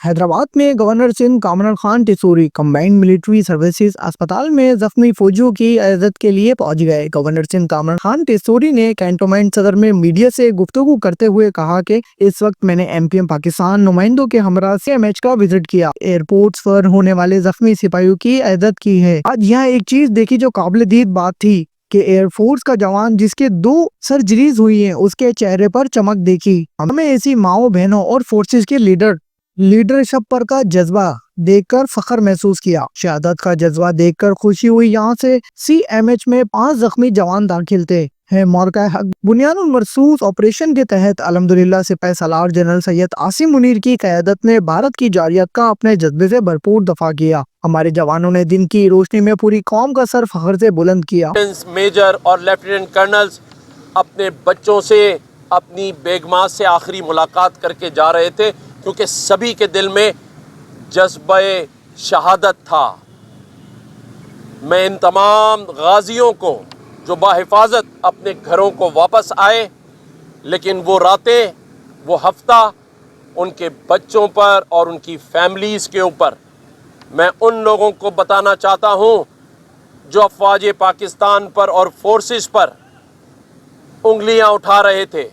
حیدرآباد میں governor Sindh Kamran Khan Tessori combined military services اسپتال میں زخمی فوجیوں کی عیادت کے لیے پہنچ گئے۔ گورنر سندھ کامران خان ٹیسوری نے کینٹونمنٹ صدر میں میڈیا سے گفتگو کرتے ہوئے کہا کہ اس وقت میں نے ایم پاکستان نمائندوں کے ہمراہ CMH کا وزٹ کیا، ایئرپورٹس پر ہونے والے زخمی سپاہیوں کی عیادت کی ہے۔ آج یہاں ایک چیز دیکھی جو قابل دید بات تھی کہ ایئر فورس کا جوان جس کے 2 سرجریز ہوئی ہیں اس کے چہرے پر چمک دیکھی۔ ہمیں ایسی ماؤں بہنوں اور فورسز کے لیڈرشپ پر کا جذبہ دیکھ کر فخر محسوس کیا، شہادت کا جذبہ دیکھ کر خوشی ہوئی۔ یہاں سے CMH میں 5 زخمی جوان داخل تھے ہیں۔ موقع حق بنیان المرصوص آپریشن کے تحت الحمدللہ سپاہی سالار جنرل سید عاصم منیر کی قیادت نے بھارت کی جارحیت کا اپنے جذبے سے بھرپور دفاع کیا۔ ہمارے جوانوں نے دن کی روشنی میں پوری قوم کا سر فخر سے بلند کیا۔ میجر اور لیفٹیننٹ کرنلز اپنے بچوں سے، اپنی بیگمات سے آخری ملاقات کر کے جا رہے تھے، کیونکہ سبھی کے دل میں جذبہ شہادت تھا۔ میں ان تمام غازیوں کو جو بحفاظت اپنے گھروں کو واپس آئے، لیکن وہ راتیں، وہ ہفتہ ان کے بچوں پر اور ان کی فیملیز کے اوپر، میں ان لوگوں کو بتانا چاہتا ہوں جو افواج پاکستان پر اور فورسز پر انگلیاں اٹھا رہے تھے،